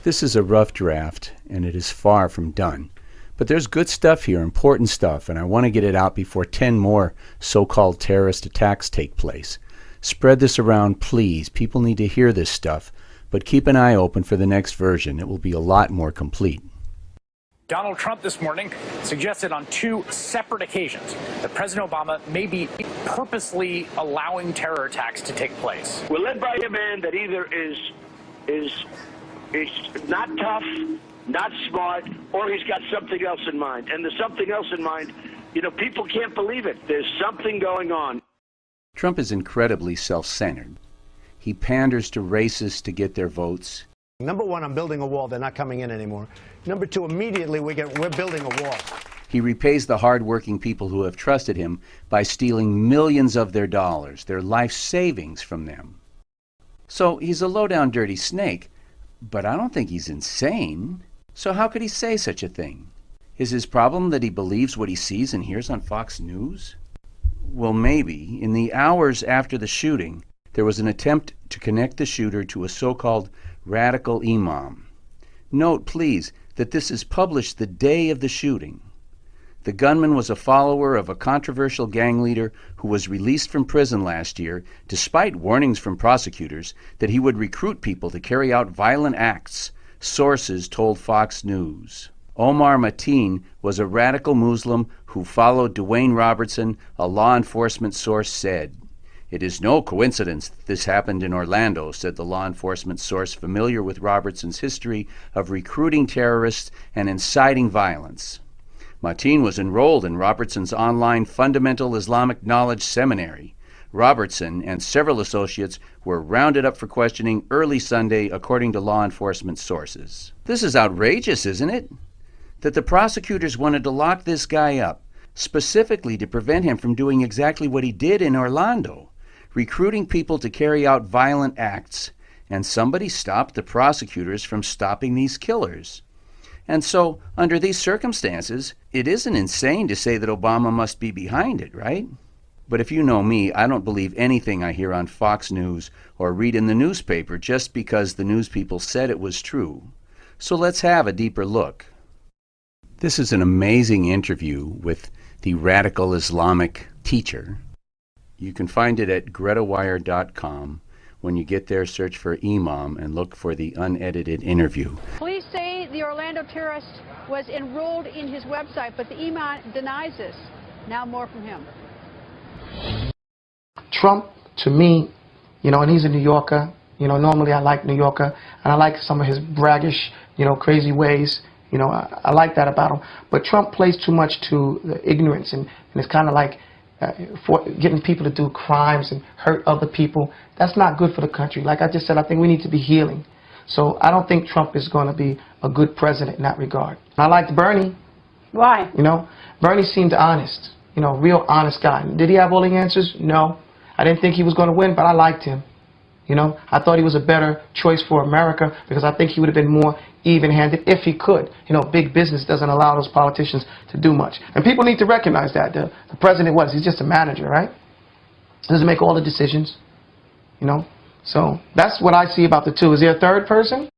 This is a rough draft, and it is far from done. But there's good stuff here, important stuff, and I want to get it out before 10 more so-called terrorist attacks take place. Spread this around, please. People need to hear this stuff, but keep an eye open for the next version. It will be a lot more complete. Donald Trump this morning suggested on 2 separate occasions that President Obama may be purposely allowing terror attacks to take place. We're led by a man that either is not tough, not smart, or he's got something else in mind. And the something else in mind, people can't believe it. There's something going on. Trump is incredibly self-centered. He panders to racists to get their votes. Number one, I'm building a wall. They're not coming in anymore. Number two, immediately we're building a wall. He repays the hard-working people who have trusted him by stealing millions of their dollars, their life savings from them. So he's a low-down dirty snake, but I don't think he's insane. So how could he say such a thing? Is his problem that he believes what he sees and hears on Fox News? Well, maybe. In the hours after the shooting, there was an attempt to connect the shooter to a so-called radical imam. Note, please, that this is published the day of the shooting. The gunman was a follower of a controversial gang leader who was released from prison last year, despite warnings from prosecutors that he would recruit people to carry out violent acts, sources told Fox News. Omar Mateen was a radical Muslim who followed Dwayne Robertson, a law enforcement source said. It is no coincidence that this happened in Orlando, said the law enforcement source familiar with Robertson's history of recruiting terrorists and inciting violence. Mateen was enrolled in Robertson's online Fundamental Islamic Knowledge Seminary. Robertson and several associates were rounded up for questioning early Sunday, according to law enforcement sources. This is outrageous, isn't it? That the prosecutors wanted to lock this guy up, specifically to prevent him from doing exactly what he did in Orlando, recruiting people to carry out violent acts, and somebody stopped the prosecutors from stopping these killers. And so, under these circumstances, it isn't insane to say that Obama must be behind it, right? But if you know me, I don't believe anything I hear on Fox News or read in the newspaper just because the news people said it was true. So let's have a deeper look. This is an amazing interview with the radical Islamic teacher. You can find it at GretaWire.com. When you get there, search for Imam and look for the unedited interview. Police say the Orlando terrorist was enrolled in his website, but the Imam denies this. Now more from him. Trump, to me, and he's a New Yorker. Normally I like New Yorker, and I like some of his braggish, crazy ways. I like that about him. But Trump plays too much to the ignorance, and it's kind of like for getting people to do crimes and hurt other people. That's not good for the country. Like I just said, I think we need to be healing. So I don't think Trump is going to be a good president in that regard. I liked Bernie. Why? Bernie seemed honest. Real honest guy. Did he have all the answers? No. I didn't think he was going to win, but I liked him. I thought he was a better choice for America because I think he would have been more even-handed if he could. Big business doesn't allow those politicians to do much. And people need to recognize that. The president he's just a manager, right? Doesn't make all the decisions, So that's what I see about the two. Is there a third person?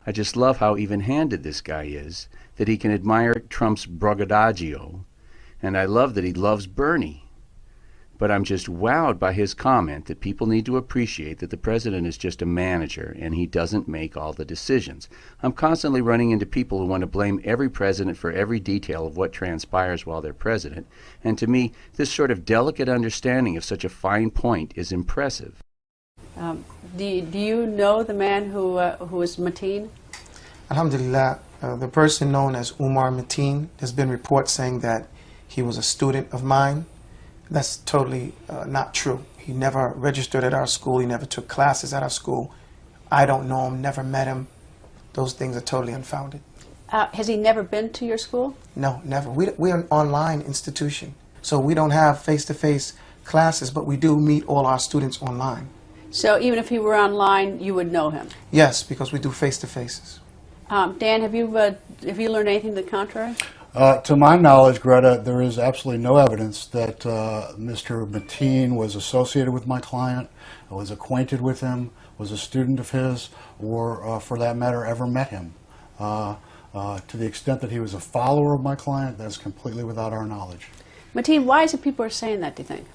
I just love how even-handed this guy is, that he can admire Trump's braggadocio, and I love that he loves Bernie. But I'm just wowed by his comment that people need to appreciate that the president is just a manager and he doesn't make all the decisions. I'm constantly running into people who want to blame every president for every detail of what transpires while they're president. And to me, this sort of delicate understanding of such a fine point is impressive. Do you know the man who is Mateen? Alhamdulillah, the person known as Omar Mateen, there's been reports saying that he was a student of mine. That's totally not true. He never registered at our school. He never took classes at our school. I don't know him, never met him. Those things are totally unfounded. Has he never been to your school? No, never. We're an online institution, so we don't have face-to-face classes, but we do meet all our students online. So even if he were online, you would know him? Yes, because we do face-to-faces. Dan, have you learned anything to the contrary? To my knowledge, Greta, there is absolutely no evidence that Mr. Mateen was associated with my client, was acquainted with him, was a student of his, or for that matter, ever met him. To the extent that he was a follower of my client, that's completely without our knowledge. Mateen, why is it people are saying that, do you think?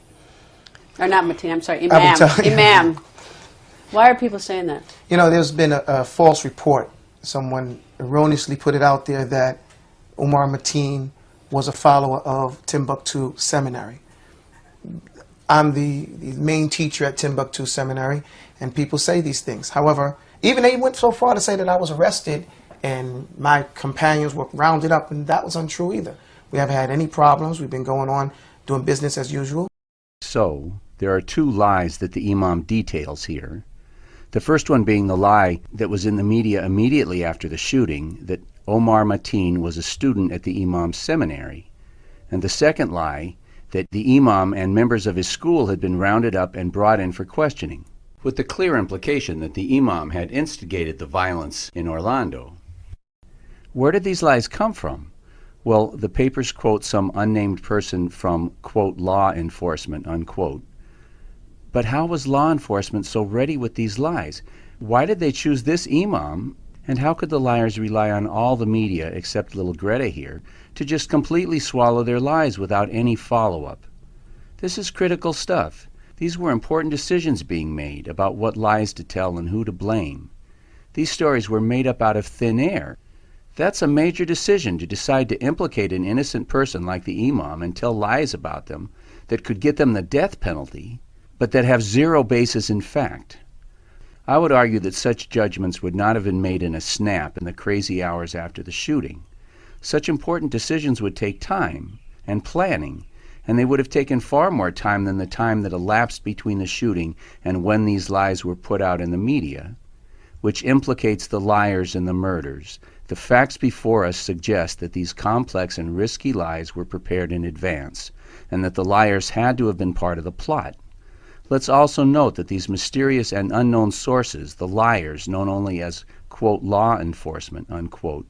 Or not Mateen, I'm sorry, Imam. Imam. Why are people saying that? You know, there's been a false report. Someone erroneously put it out there that Omar Mateen was a follower of Timbuktu Seminary. I'm the main teacher at Timbuktu Seminary, and people say these things. However, even they went so far to say that I was arrested and my companions were rounded up, and that was untrue either. We haven't had any problems. We've been going on doing business as usual. So, there are two lies that the Imam details here. The first one being the lie that was in the media immediately after the shooting, that Omar Mateen was a student at the Imam's seminary. And the second lie, that the Imam and members of his school had been rounded up and brought in for questioning, with the clear implication that the Imam had instigated the violence in Orlando. Where did these lies come from? Well, the papers quote some unnamed person from, quote, law enforcement, unquote. But how was law enforcement so ready with these lies? Why did they choose this Imam? And how could the liars rely on all the media, except little Greta here, to just completely swallow their lies without any follow-up? This is critical stuff. These were important decisions being made about what lies to tell and who to blame. These stories were made up out of thin air. That's a major decision, to decide to implicate an innocent person like the Imam and tell lies about them that could get them the death penalty, but that have zero basis in fact. I would argue that such judgments would not have been made in a snap in the crazy hours after the shooting. Such important decisions would take time and planning, and they would have taken far more time than the time that elapsed between the shooting and when these lies were put out in the media, which implicates the liars and the murders. The facts before us suggest that these complex and risky lies were prepared in advance, and that the liars had to have been part of the plot. Let's also note that these mysterious and unknown sources, the liars known only as, quote, law enforcement, unquote,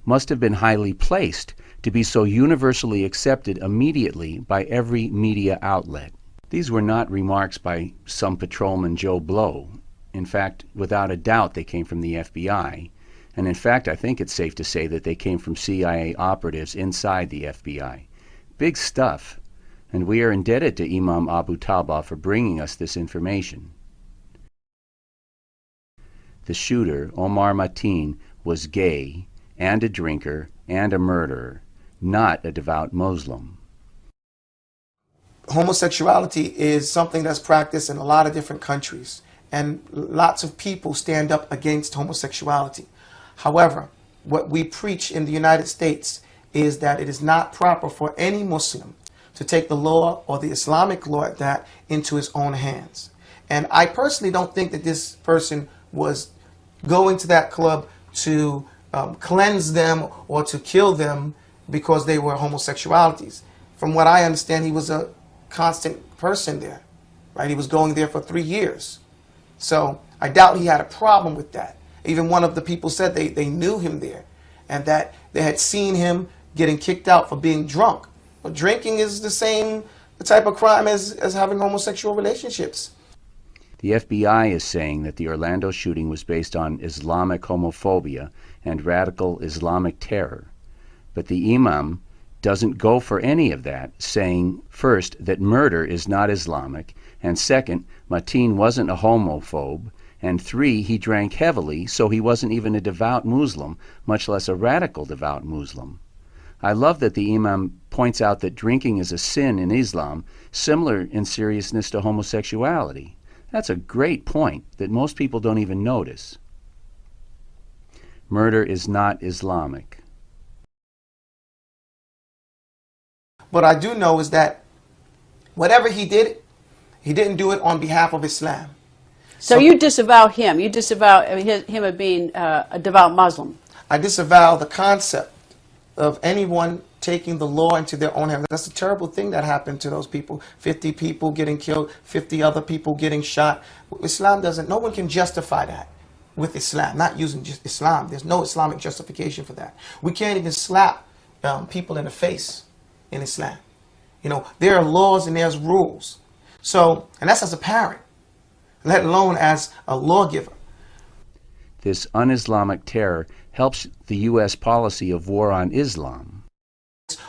must have been highly placed to be so universally accepted immediately by every media outlet. These were not remarks by some patrolman Joe Blow. In fact, without a doubt, they came from the FBI. And in fact, I think it's safe to say that they came from CIA operatives inside the FBI. Big stuff. And we are indebted to Imam Abu Talba for bringing us this information. The shooter, Omar Mateen, was gay, and a drinker, and a murderer, not a devout Muslim. Homosexuality is something that's practiced in a lot of different countries, and lots of people stand up against homosexuality. However, what we preach in the United States is that it is not proper for any Muslim to take the law or the Islamic law at that into his own hands. And I personally don't think that this person was going to that club to cleanse them or to kill them because they were homosexualities. From what I understand, he was a constant person there, right? He was going there for 3 years. So I doubt he had a problem with that. Even one of the people said they knew him there and that they had seen him getting kicked out for being drunk. But drinking is the same type of crime as having homosexual relationships. The FBI is saying that the Orlando shooting was based on Islamic homophobia and radical Islamic terror. But the Imam doesn't go for any of that, saying, first, that murder is not Islamic, and second, Mateen wasn't a homophobe, and 3, he drank heavily, so he wasn't even a devout Muslim, much less a radical devout Muslim. I love that the Imam points out that drinking is a sin in Islam, similar in seriousness to homosexuality. That's a great point that most people don't even notice. Murder is not Islamic. What I do know is that whatever he did, he didn't do it on behalf of Islam. So you disavow him. You disavow him of being a devout Muslim. I disavow the concept of anyone taking the law into their own hands. That's a terrible thing that happened to those people. 50 people getting killed, 50 other people getting shot. Islam doesn't, no one can justify that with Islam, not using just Islam. There's no Islamic justification for that. We can't even slap people in the face in Islam. You know, there are laws and there's rules. So, and that's as a parent, let alone as a lawgiver. This un-Islamic terror helps the U.S. policy of war on Islam.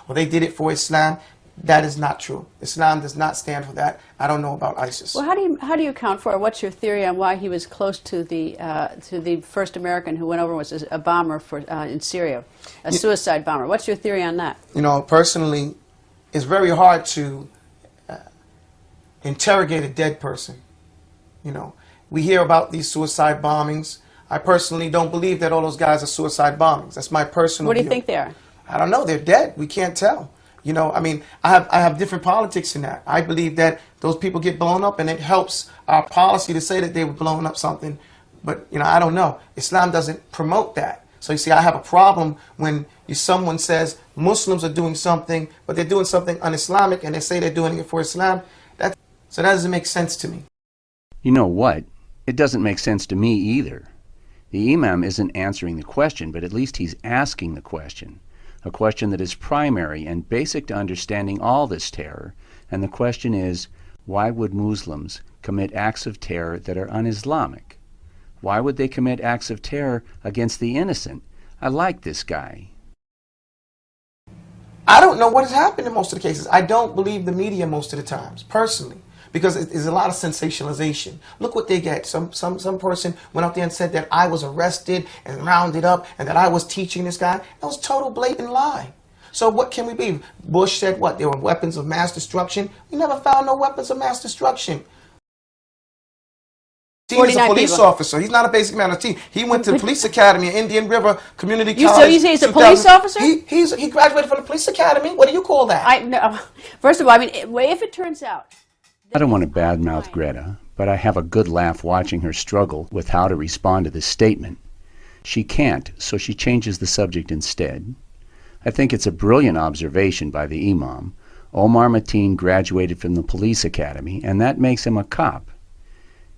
Well, they did it for Islam. That is not true. Islam does not stand for that. I don't know about ISIS. Well, how do you account for, or what's your theory on why he was close to the first American who went over, was a bomber for in Syria, a suicide bomber? What's your theory on that? You know, personally, it's very hard to interrogate a dead person. You know, we hear about these suicide bombings. I personally don't believe that all those guys are suicide bombings. That's my personal What do you view. think they are? I don't know. They're dead. We can't tell. You know, I mean, I have different politics in that. I believe that those people get blown up, and it helps our policy to say that they were blowing up something. But, you know, I don't know. Islam doesn't promote that. So, you see, I have a problem when someone says Muslims are doing something, but they're doing something un-Islamic, and they say they're doing it for Islam. So that doesn't make sense to me. You know what? It doesn't make sense to me either. The imam isn't answering the question, but at least he's asking the question. A question that is primary and basic to understanding all this terror. And the question is, why would Muslims commit acts of terror that are un-Islamic? Why would they commit acts of terror against the innocent? I like this guy. I don't know what has happened in most of the cases. I don't believe the media most of the times, personally, because there's a lot of sensationalization. Look what they get. Some person went out there and said that I was arrested and rounded up and that I was teaching this guy. That was total blatant lie. So what can we believe? Bush said what? There were weapons of mass destruction. We never found no weapons of mass destruction. He's a police officer. He's not a basic man of team. He went to the police academy at Indian River Community College. So you say he's a police officer? He graduated from the police academy. What do you call that? No. First of all, I mean, if it turns out... I don't want to badmouth Greta, but I have a good laugh watching her struggle with how to respond to this statement. She can't, so she changes the subject instead. I think it's a brilliant observation by the imam. Omar Mateen graduated from the police academy, and that makes him a cop.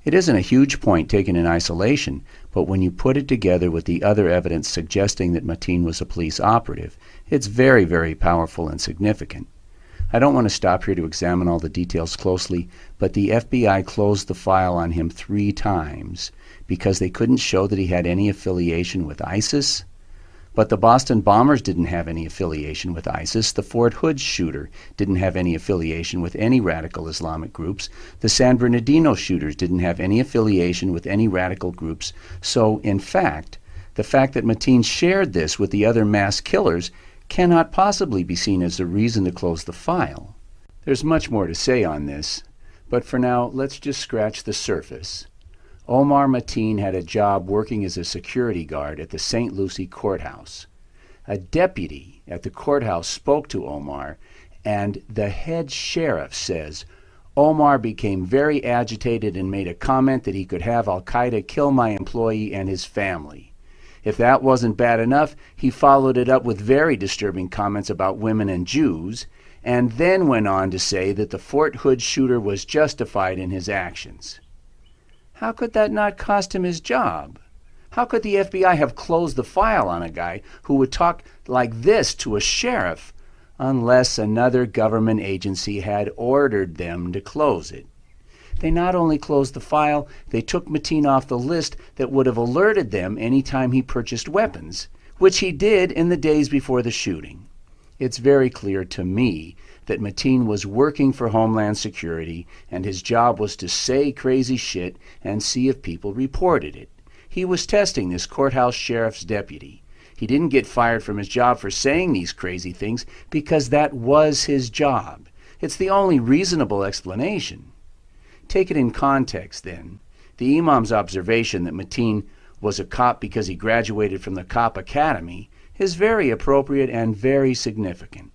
It isn't a huge point taken in isolation, but when you put it together with the other evidence suggesting that Mateen was a police operative, it's very, very powerful and significant. I don't want to stop here to examine all the details closely, but the FBI closed the file on him 3 times because they couldn't show that he had any affiliation with ISIS. But the Boston bombers didn't have any affiliation with ISIS. The Fort Hood shooter didn't have any affiliation with any radical Islamic groups. The San Bernardino shooters didn't have any affiliation with any radical groups. So, in fact, the fact that Mateen shared this with the other mass killers cannot possibly be seen as a reason to close the file. There's much more to say on this, but for now, let's just scratch the surface. Omar Mateen had a job working as a security guard at the St. Lucie courthouse. A deputy at the courthouse spoke to Omar, and the head sheriff says, Omar became very agitated and made a comment that he could have Al-Qaida kill my employee and his family. If that wasn't bad enough, he followed it up with very disturbing comments about women and Jews, and then went on to say that the Fort Hood shooter was justified in his actions. How could that not cost him his job? How could the FBI have closed the file on a guy who would talk like this to a sheriff unless another government agency had ordered them to close it? They not only closed the file, they took Mateen off the list that would have alerted them any time he purchased weapons, which he did in the days before the shooting. It's very clear to me that Mateen was working for Homeland Security, and his job was to say crazy shit and see if people reported it. He was testing this courthouse sheriff's deputy. He didn't get fired from his job for saying these crazy things because that was his job. It's the only reasonable explanation. Take it in context, then. The imam's observation that Mateen was a cop because he graduated from the cop academy is very appropriate and very significant.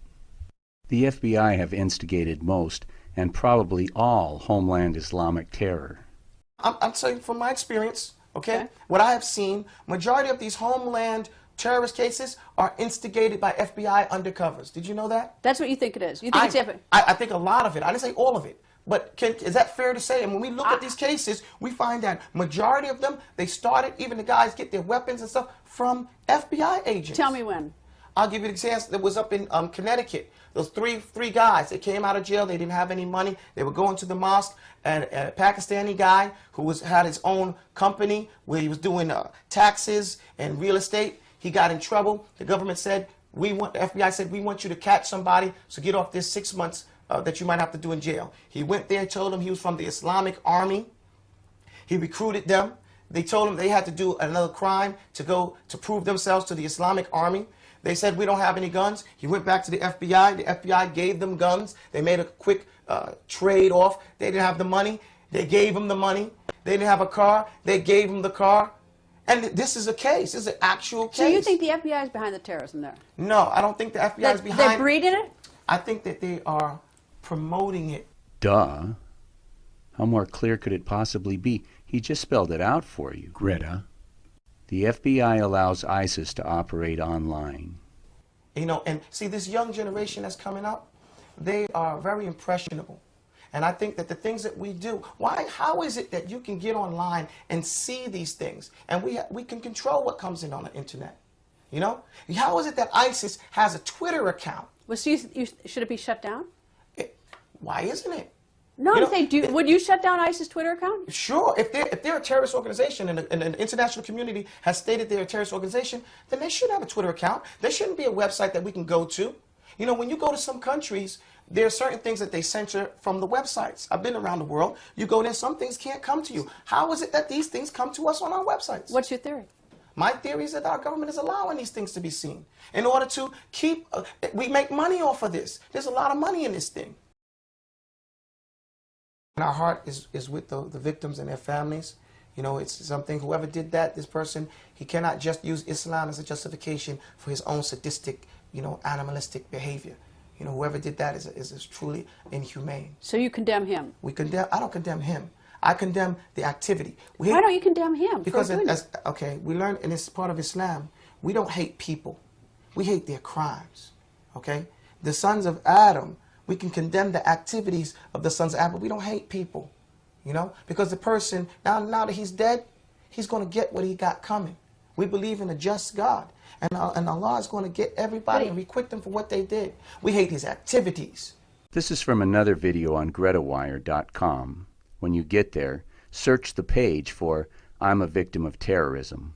The FBI have instigated most and probably all Homeland Islamic terror. I'm saying from my experience, okay, what I have seen, majority of these Homeland terrorist cases are instigated by FBI undercovers. Did you know that? That's what you think it is. You think it's different? I think a lot of it. I didn't say all of it. But is that fair to say? And when we look at these cases, we find that majority of them, they started, even the guys get their weapons and stuff from FBI agents. Tell me when. I'll give you an example that was up in Connecticut. Those three guys, they came out of jail, they didn't have any money, they were going to the mosque, and a Pakistani guy who had his own company where he was doing taxes and real estate, he got in trouble. The government said, the FBI said, we want you to catch somebody, so get off this 6 months that you might have to do in jail. He went there, told them he was from the Islamic Army. He recruited them. They told him they had to do another crime to prove themselves to the Islamic Army. They said, we don't have any guns. He went back to the FBI. The FBI gave them guns. They made a quick trade off. They didn't have the money. They gave him the money. They didn't have a car. They gave him the car. And this is a case. This is an actual case. So you think the FBI is behind the terrorism there? No, I don't think the FBI is behind. They're breeding it? I think that they are promoting it. Duh. How more clear could it possibly be? He just spelled it out for you, Greta. The FBI allows ISIS to operate online. You know, and see, this young generation that's coming up, they are very impressionable. And I think that the things that we do, how is it that you can get online and see these things? And we can control what comes in on the internet. You know? How is it that ISIS has a Twitter account? Well, so should it be shut down? Why isn't it? No, I'm saying, would you shut down ISIS Twitter account? Sure. If they're a terrorist organization and the international community has stated they're a terrorist organization, then they should have a Twitter account. There shouldn't be a website that we can go to. You know, when you go to some countries, there are certain things that they censor from the websites. I've been around the world. You go there, some things can't come to you. How is it that these things come to us on our websites? What's your theory? My theory is that our government is allowing these things to be seen in order to keep, we make money off of this. There's a lot of money in this thing. And our heart is with the victims and their families. You know, it's something, whoever did that, this person, he cannot just use Islam as a justification for his own sadistic, you know, animalistic behavior. You know, whoever did that is truly inhumane. So you condemn him? I don't condemn him. I condemn the activity. Why don't you condemn him? Because, we learn, and it's part of Islam, we don't hate people. We hate their crimes, okay? The sons of Adam, we can condemn the activities of the sons of Adam, but we don't hate people, you know? Because the person, now that he's dead, he's going to get what he got coming. We believe in a just God, and Allah is going to get everybody and requite them for what they did. We hate his activities. This is from another video on GretaWire.com. When you get there, search the page for "I'm a victim of terrorism."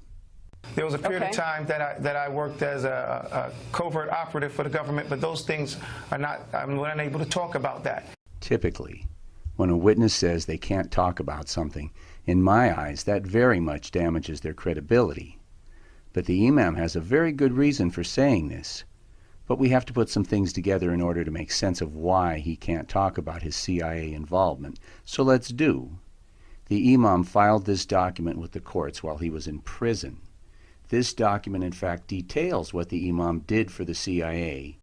There was a period of time that I worked as a covert operative for the government, but those things are not, I'm unable to talk about that. Typically, when a witness says they can't talk about something, in my eyes, that very much damages their credibility. But the imam has a very good reason for saying this. But we have to put some things together in order to make sense of why he can't talk about his CIA involvement. So let's do. The imam filed this document with the courts while he was in prison. This document, in fact, details what the imam did for the CIA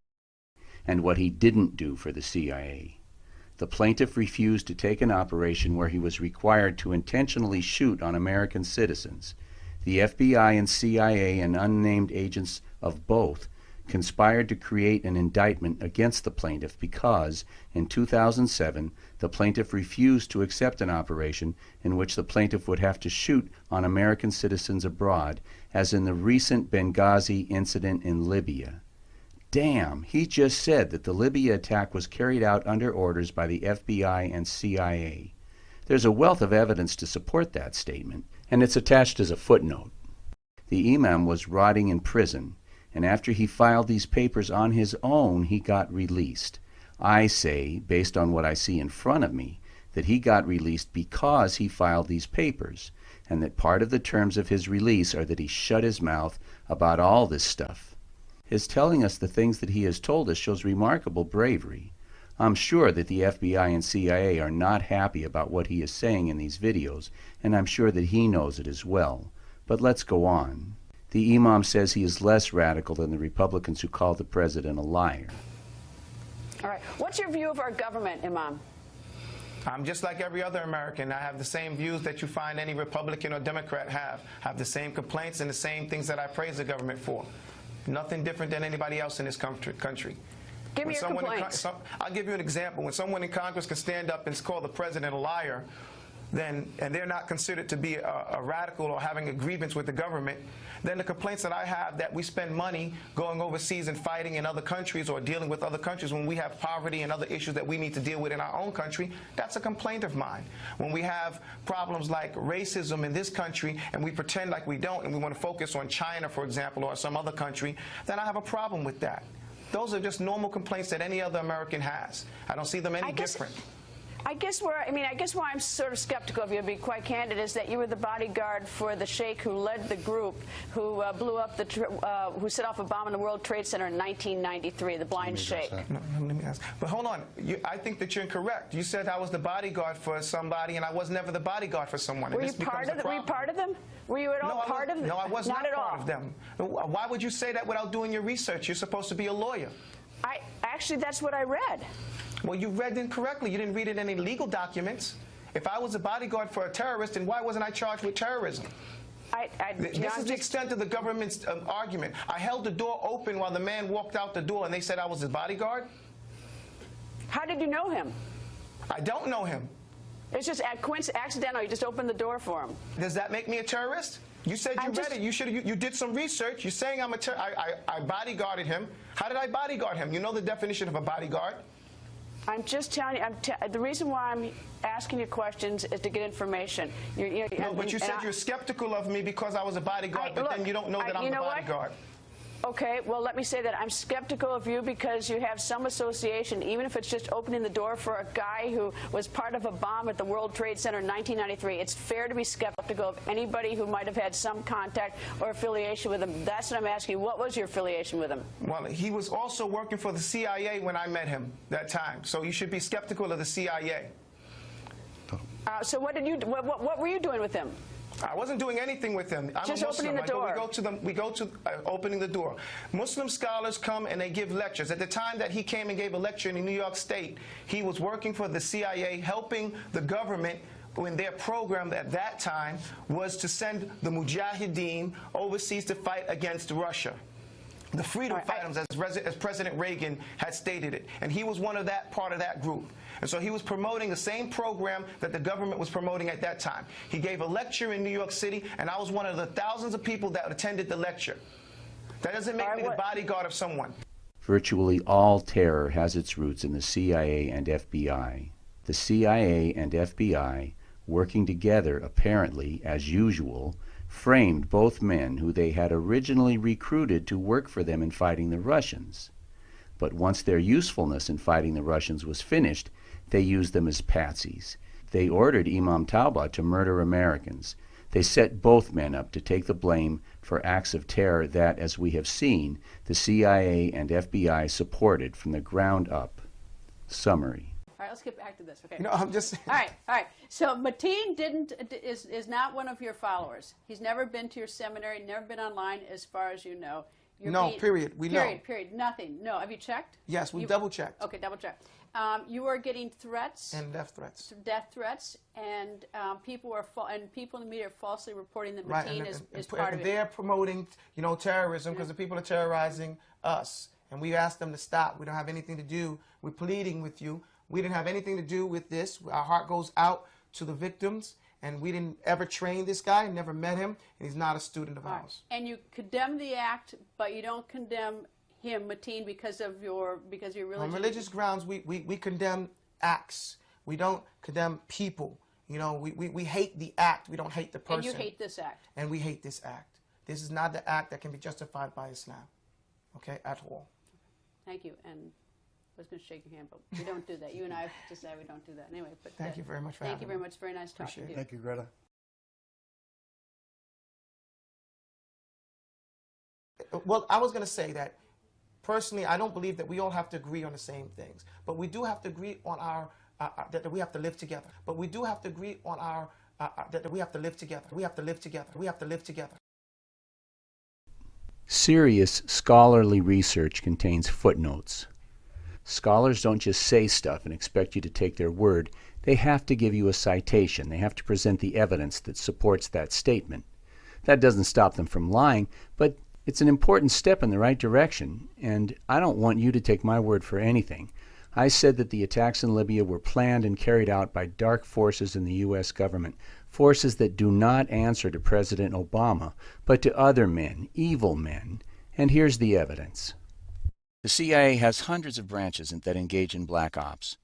and what he didn't do for the CIA. The plaintiff refused to take an operation where he was required to intentionally shoot on American citizens. The FBI and CIA and unnamed agents of both conspired to create an indictment against the plaintiff because, in 2007, the plaintiff refused to accept an operation in which the plaintiff would have to shoot on American citizens abroad, as in the recent Benghazi incident in Libya. Damn, he just said that the Libya attack was carried out under orders by the FBI and CIA. There's a wealth of evidence to support that statement, and it's attached as a footnote. The imam was rotting in prison, and after he filed these papers on his own, he got released. I say, based on what I see in front of me, that he got released because he filed these papers, and that part of the terms of his release are that he shut his mouth about all this stuff. His telling us the things that he has told us shows remarkable bravery. I'm sure that the FBI and CIA are not happy about what he is saying in these videos, and I'm sure that he knows it as well. But let's go on. The imam says he is less radical than the Republicans who call the president a liar. All right. What's your view of our government, Imam? I'm just like every other American. I have the same views that you find any Republican or Democrat have. I have the same complaints and the same things that I praise the government for. Nothing different than anybody else in this country. Give me your complaints. I'll give you an example. When someone in Congress can stand up and call the president a liar, then, and they're not considered to be a radical or having a grievance with the government, then the complaints that I have that we spend money going overseas and fighting in other countries or dealing with other countries when we have poverty and other issues that we need to deal with in our own country, that's a complaint of mine. When we have problems like racism in this country and we pretend like we don't and we want to focus on China, for example, or some other country, then I have a problem with that. Those are just normal complaints that any other American has. I don't see them any different. I guess why I'm sort of skeptical of you, to be quite candid, is that you were the bodyguard for the sheikh who led the group who blew up who set off a bomb in the World Trade Center in 1993, the blind sheikh. No, let me ask. But hold on, I think that you're incorrect. You said I was the bodyguard for somebody, and I was never the bodyguard for someone. Were you part of them? Were you part of them? Were you at all part of them? No, I was not at part all. of them. Why would you say that without doing your research? You're supposed to be a lawyer. Actually, that's what I read. Well, you read incorrectly. You didn't read it in any legal documents. If I was a bodyguard for a terrorist, then why wasn't I charged with terrorism? This is the extent of the government's argument. I held the door open while the man walked out the door, and they said I was his bodyguard? How did you know him? I don't know him. It's just accidental. You just opened the door for him. Does that make me a terrorist? You said you read it. You did some research. You're saying I'm a terrorist. I bodyguarded him. How did I bodyguard him? You know the definition of a bodyguard. I'm just telling you, the reason why I'm asking you questions is to get information. No, but you said you're skeptical of me because I was a bodyguard, but then you don't know that I'm the bodyguard. Okay, well, let me say that I'm skeptical of you because you have some association, even if it's just opening the door for a guy who was part of a bomb at the World Trade Center in 1993. It's fair to be skeptical of anybody who might have had some contact or affiliation with him. That's what I'm asking you. What was your affiliation with him? Well, he was also working for the CIA when I met him that time, so you should be skeptical of the CIA. So what were you doing with him? I wasn't doing anything with him. I'm just a Muslim. opening the door. We go to opening the door. Muslim scholars come and they give lectures. At the time that he came and gave a lecture in New York State, he was working for the CIA, helping the government when their program at that time was to send the Mujahideen overseas to fight against Russia. The freedom fighters, as President Reagan had stated it. And he was one of part of that group. And so he was promoting the same program that the government was promoting at that time. He gave a lecture in New York City, and I was one of the thousands of people that attended the lecture. That doesn't make me the bodyguard of someone. Virtually all terror has its roots in the CIA and FBI. The CIA and FBI, working together apparently as usual, framed both men who they had originally recruited to work for them in fighting the Russians. But once their usefulness in fighting the Russians was finished, they used them as patsies. They ordered Imam Tauba to murder Americans. They set both men up to take the blame for acts of terror that, as we have seen, the CIA and FBI supported from the ground up. Summary. All right, let's get back to this. Okay. No, I'm just. All right. So Mateen is not one of your followers. He's never been to your seminary, never been online, as far as you know. Period. Period. Nothing. No. Have you checked? Yes, we double checked. Okay, double checked. You are getting threats. And death threats. Death threats, and people in the media are falsely reporting that Mateen is part of it. They're promoting, terrorism because the people are terrorizing us, and we asked them to stop. We don't have anything to do. We're pleading with you. We didn't have anything to do with this. Our heart goes out to the victims, and we didn't ever train this guy, never met him, and he's not a student of ours. And you condemn the act, but you don't condemn him, Mateen, because of your religion. On religious grounds, we condemn acts. We don't condemn people. We hate the act. We don't hate the person. And you hate this act. And we hate this act. This is not the act that can be justified by Islam, okay, at all. Thank you. And I was going to shake your hand, but we don't do that. You and I have decided we don't do that anyway. But thank you very much for having me. Thank you very much. Very nice talking to you. Thank you, Greta. Well, I was going to say that personally, I don't believe that we all have to agree on the same things, but we do have to agree on that we have to live together. But we do have to agree on that we have to live together. We have to live together. We have to live together. Serious scholarly research contains footnotes. Scholars don't just say stuff and expect you to take their word. They have to give you a citation. They have to present the evidence that supports that statement. That doesn't stop them from lying, but it's an important step in the right direction, and I don't want you to take my word for anything. I said that the attacks in Libya were planned and carried out by dark forces in the U.S. government, forces that do not answer to President Obama, but to other men, evil men. And here's the evidence. The CIA has hundreds of branches that engage in black ops.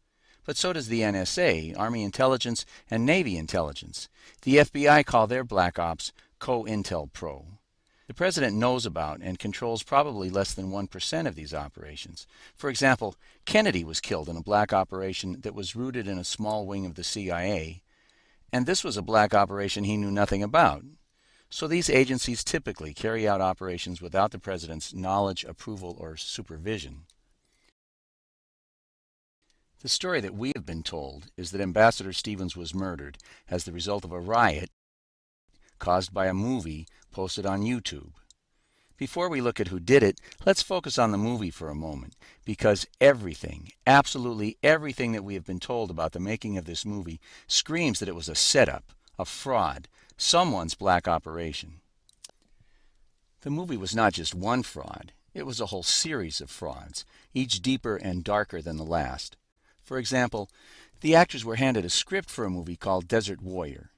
But so does the NSA, Army Intelligence, and Navy Intelligence. The FBI call their black ops COINTELPRO. The president knows about and controls probably less than 1% of these operations. For example, Kennedy was killed in a black operation that was rooted in a small wing of the CIA, and this was a black operation he knew nothing about. So these agencies typically carry out operations without the president's knowledge, approval, or supervision. The story that we have been told is that Ambassador Stevens was murdered as the result of a riot caused by a movie posted on YouTube. Before we look at who did it, let's focus on the movie for a moment, because everything, absolutely everything that we have been told about the making of this movie screams that it was a setup, a fraud, someone's black operation. The movie was not just one fraud, it was a whole series of frauds, each deeper and darker than the last. For example, the actors were handed a script for a movie called Desert Warrior.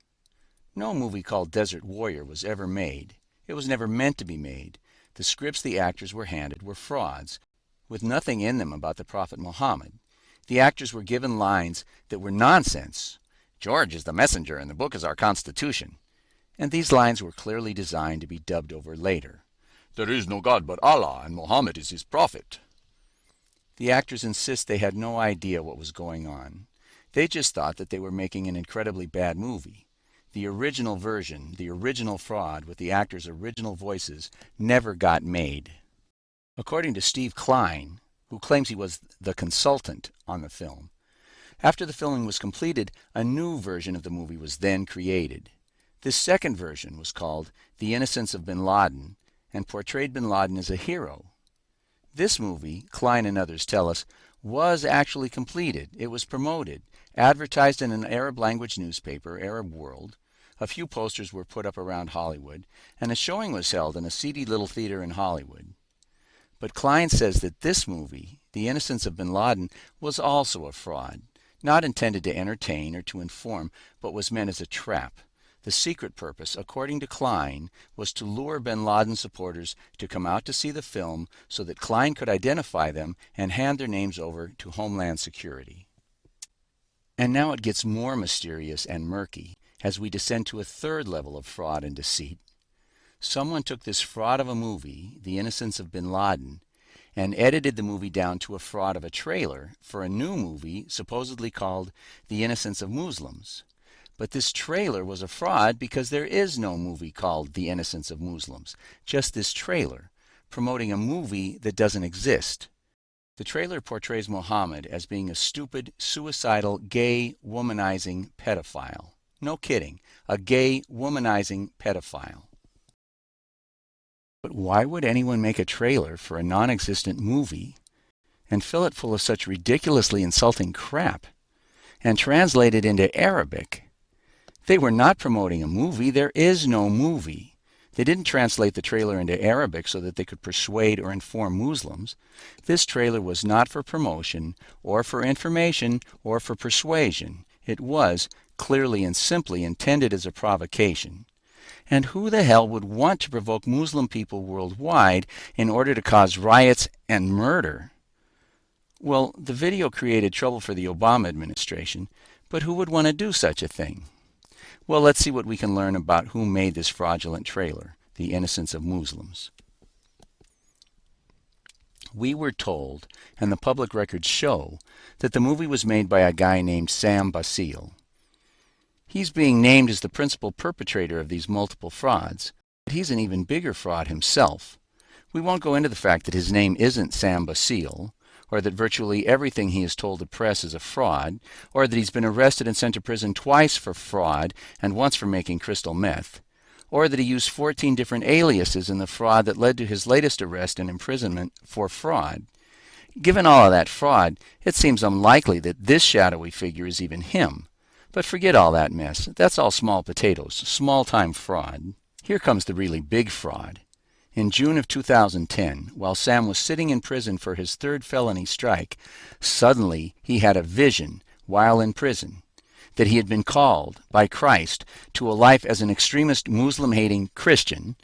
No movie called Desert Warrior was ever made. It was never meant to be made. The scripts the actors were handed were frauds, with nothing in them about the Prophet Muhammad. The actors were given lines that were nonsense. George is the messenger and the book is our constitution. And these lines were clearly designed to be dubbed over later. There is no God but Allah, and Muhammad is his prophet. The actors insist they had no idea what was going on. They just thought that they were making an incredibly bad movie. The original version, the original fraud with the actors' original voices, never got made. According to Steve Klein, who claims he was the consultant on the film, after the filming was completed, a new version of the movie was then created. This second version was called The Innocence of Bin Laden and portrayed Bin Laden as a hero. This movie, Klein and others tell us, was actually completed. It was promoted, advertised in an Arab language newspaper, Arab World. A few posters were put up around Hollywood, and a showing was held in a seedy little theater in Hollywood. But Klein says that this movie, The Innocence of Bin Laden, was also a fraud, not intended to entertain or to inform, but was meant as a trap. The secret purpose, according to Klein, was to lure bin Laden supporters to come out to see the film so that Klein could identify them and hand their names over to Homeland Security. And now it gets more mysterious and murky as we descend to a third level of fraud and deceit. Someone took this fraud of a movie, The Innocence of Bin Laden, and edited the movie down to a fraud of a trailer for a new movie supposedly called The Innocence of Muslims. But this trailer was a fraud because there is no movie called The Innocence of Muslims, just this trailer, promoting a movie that doesn't exist. The trailer portrays Muhammad as being a stupid, suicidal, gay, womanizing pedophile. No kidding, a gay, womanizing pedophile. But why would anyone make a trailer for a non-existent movie and fill it full of such ridiculously insulting crap and translate it into Arabic? They were not promoting a movie. There is no movie. They didn't translate the trailer into Arabic so that they could persuade or inform Muslims. This trailer was not for promotion or for information or for persuasion. It was clearly and simply intended as a provocation. And who the hell would want to provoke Muslim people worldwide in order to cause riots and murder? Well, the video created trouble for the Obama administration, but who would want to do such a thing? Well, let's see what we can learn about who made this fraudulent trailer, The Innocence of Muslims. We were told, and the public records show, that the movie was made by a guy named Sam Basile. He's being named as the principal perpetrator of these multiple frauds, but he's an even bigger fraud himself. We won't go into the fact that his name isn't Sam Basile, or that virtually everything he has told the press is a fraud, or that he's been arrested and sent to prison twice for fraud and once for making crystal meth, or that he used 14 different aliases in the fraud that led to his latest arrest and imprisonment for fraud. Given all of that fraud, it seems unlikely that this shadowy figure is even him. But forget all that mess. That's all small potatoes, small-time fraud. Here comes the really big fraud. In June of 2010, while Sam was sitting in prison for his third felony strike, suddenly he had a vision while in prison that he had been called by Christ to a life as an extremist Muslim-hating Christian,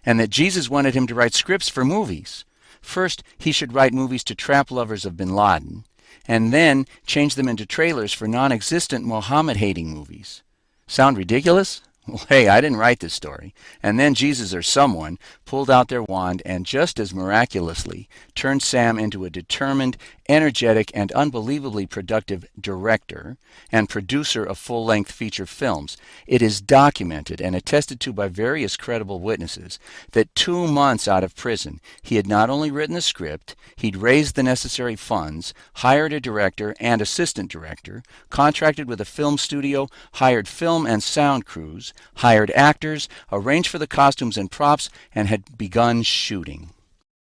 and that Jesus wanted him to write scripts for movies. First, he should write movies to trap lovers of bin Laden, and then change them into trailers for non-existent Mohammed-hating movies. Sound ridiculous? Well, hey, I didn't write this story. And then Jesus or someone pulled out their wand and just as miraculously turned Sam into a determined, energetic, and unbelievably productive director and producer of full-length feature films. It is documented and attested to by various credible witnesses that 2 months out of prison, he had not only written the script, he'd raised the necessary funds, hired a director and assistant director, contracted with a film studio, hired film and sound crews, hired actors, arranged for the costumes and props, and had begun shooting.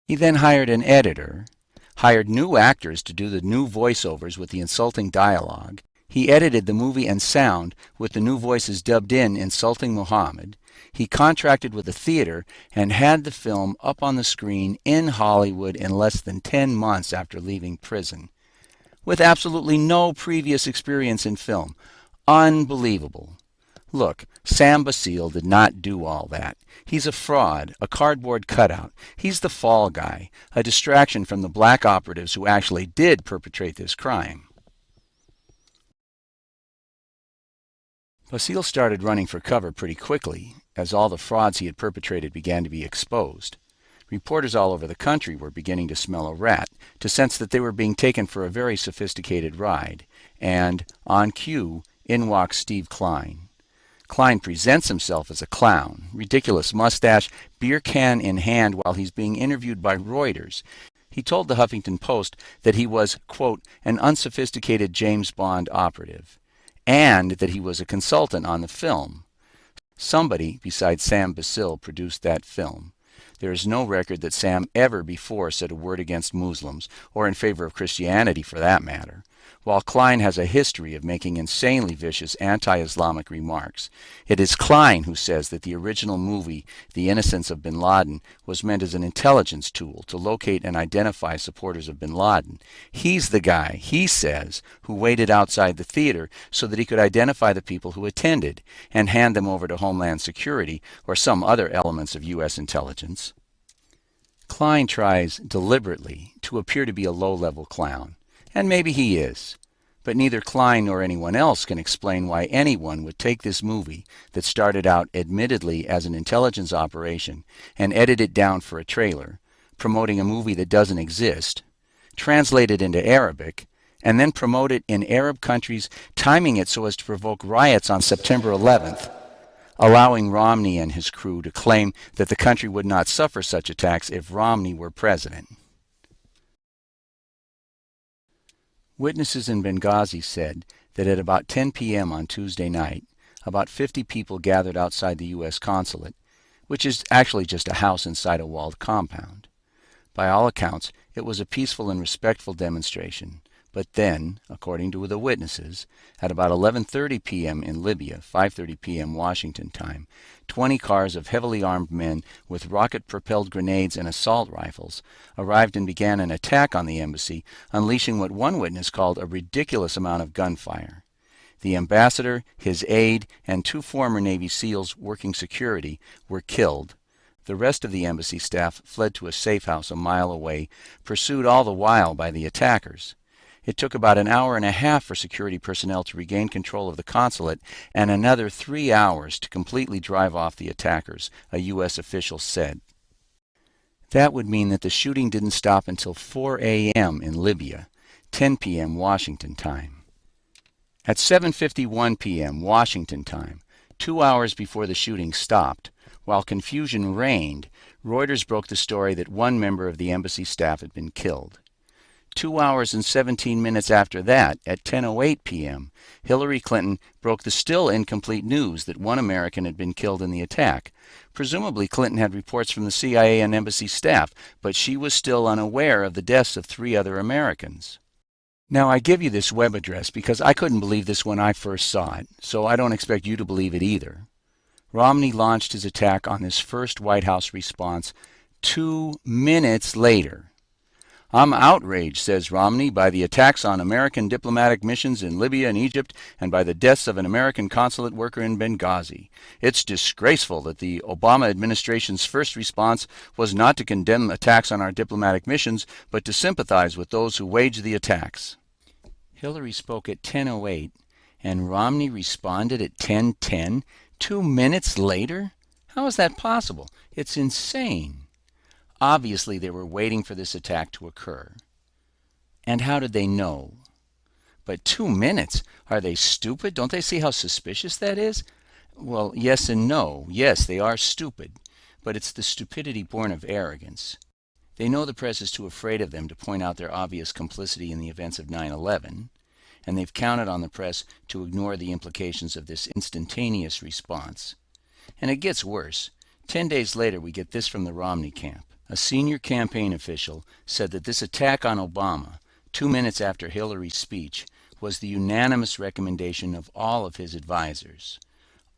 He then hired an editor, hired new actors to do the new voiceovers with the insulting dialogue. He edited the movie and sound with the new voices dubbed in insulting Muhammad. He contracted with a theater and had the film up on the screen in Hollywood in less than 10 months after leaving prison, with absolutely no previous experience in film. Unbelievable. Look, Sam Basile did not do all that. He's a fraud, a cardboard cutout. He's the fall guy, a distraction from the black operatives who actually did perpetrate this crime. Basile started running for cover pretty quickly, as all the frauds he had perpetrated began to be exposed. Reporters all over the country were beginning to smell a rat, to sense that they were being taken for a very sophisticated ride, and, on cue, in walks Steve Klein. Klein presents himself as a clown, ridiculous mustache, beer can in hand while he's being interviewed by Reuters. He told the Huffington Post that he was, quote, an unsophisticated James Bond operative, and that he was a consultant on the film. Somebody besides Sam Basile produced that film. There is no record that Sam ever before said a word against Muslims, or in favor of Christianity for that matter, while Klein has a history of making insanely vicious anti-Islamic remarks. It is Klein who says that the original movie, The Innocence of bin Laden, was meant as an intelligence tool to locate and identify supporters of bin Laden. He's the guy, he says, who waited outside the theater so that he could identify the people who attended and hand them over to Homeland Security or some other elements of U.S. intelligence. Klein tries deliberately to appear to be a low-level clown. And maybe he is. But neither Klein nor anyone else can explain why anyone would take this movie that started out admittedly as an intelligence operation and edit it down for a trailer, promoting a movie that doesn't exist, translate it into Arabic, and then promote it in Arab countries, timing it so as to provoke riots on September 11th, allowing Romney and his crew to claim that the country would not suffer such attacks if Romney were president. Witnesses in Benghazi said that at about 10 p.m. on Tuesday night, about 50 people gathered outside the U.S. consulate, which is actually just a house inside a walled compound. By all accounts, it was a peaceful and respectful demonstration. But then, according to the witnesses, at about 11:30 p.m. in Libya, 5:30 p.m. Washington time, 20 cars of heavily armed men with rocket-propelled grenades and assault rifles arrived and began an attack on the embassy, unleashing what one witness called a ridiculous amount of gunfire. The ambassador, his aide, and 2 former Navy SEALs working security were killed. The rest of the embassy staff fled to a safe house a mile away, pursued all the while by the attackers. It took about an hour and a half for security personnel to regain control of the consulate and another 3 hours to completely drive off the attackers, a U.S. official said. That would mean that the shooting didn't stop until 4 a.m. in Libya, 10 p.m. Washington time. At 7:51 p.m. Washington time, 2 hours before the shooting stopped, while confusion reigned, Reuters broke the story that one member of the embassy staff had been killed. 2 hours and 17 minutes after that, at 10:08 p.m., Hillary Clinton broke the still incomplete news that one American had been killed in the attack. Presumably, Clinton had reports from the CIA and embassy staff, but she was still unaware of the deaths of 3 other Americans. Now, I give you this web address because I couldn't believe this when I first saw it, so I don't expect you to believe it either. Romney launched his attack on this first White House response 2 minutes later. I'm outraged, says Romney, by the attacks on American diplomatic missions in Libya and Egypt and by the deaths of an American consulate worker in Benghazi. It's disgraceful that the Obama administration's first response was not to condemn attacks on our diplomatic missions, but to sympathize with those who waged the attacks. Hillary spoke at 10:08, and Romney responded at 10:10, 2 minutes later? How is that possible? It's insane. Obviously, they were waiting for this attack to occur. And how did they know? But 2 minutes? Are they stupid? Don't they see how suspicious that is? Well, yes and no. Yes, they are stupid, but it's the stupidity born of arrogance. They know the press is too afraid of them to point out their obvious complicity in the events of 9/11, and they've counted on the press to ignore the implications of this instantaneous response. And it gets worse. 10 days later, we get this from the Romney camp. A senior campaign official said that this attack on Obama, 2 minutes after Hillary's speech, was the unanimous recommendation of all of his advisors.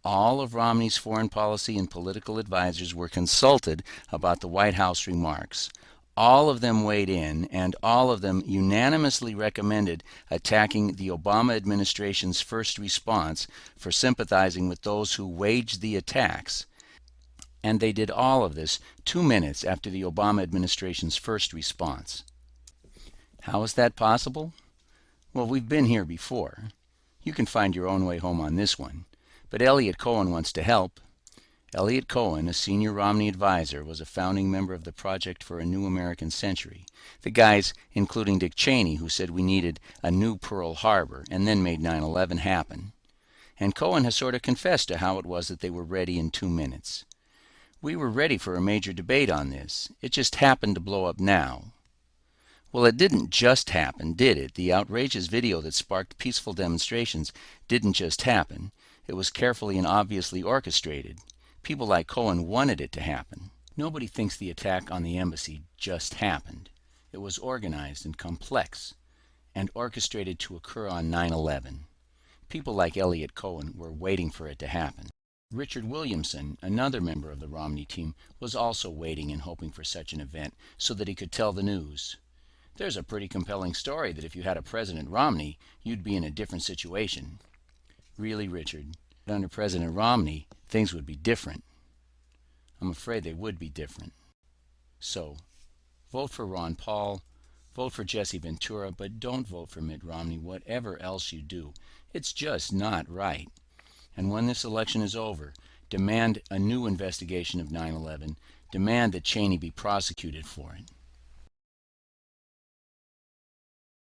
All of Romney's foreign policy and political advisors were consulted about the White House remarks. All of them weighed in, and all of them unanimously recommended attacking the Obama administration's first response for sympathizing with those who waged the attacks. And they did all of this 2 minutes after the Obama administration's first response. How is that possible? Well, we've been here before. You can find your own way home on this one. But Eliot Cohen wants to help. Eliot Cohen, a senior Romney advisor, was a founding member of the Project for a New American Century. The guys, including Dick Cheney, who said we needed a new Pearl Harbor and then made 9/11 happen. And Cohen has sort of confessed to how it was that they were ready in 2 minutes. We were ready for a major debate on this. It just happened to blow up now. Well, it didn't just happen, did it? The outrageous video that sparked peaceful demonstrations didn't just happen. It was carefully and obviously orchestrated. People like Cohen wanted it to happen. Nobody thinks the attack on the embassy just happened. It was organized and complex and orchestrated to occur on 9/11. People like Eliot Cohen were waiting for it to happen. Richard Williamson, another member of the Romney team, was also waiting and hoping for such an event so that he could tell the news. There's a pretty compelling story that if you had a President Romney, you'd be in a different situation. Really, Richard, under President Romney, things would be different. I'm afraid they would be different. So, vote for Ron Paul, vote for Jesse Ventura, but don't vote for Mitt Romney, whatever else you do. It's just not right. And when this election is over, demand a new investigation of 9/11. Demand that Cheney be prosecuted for it.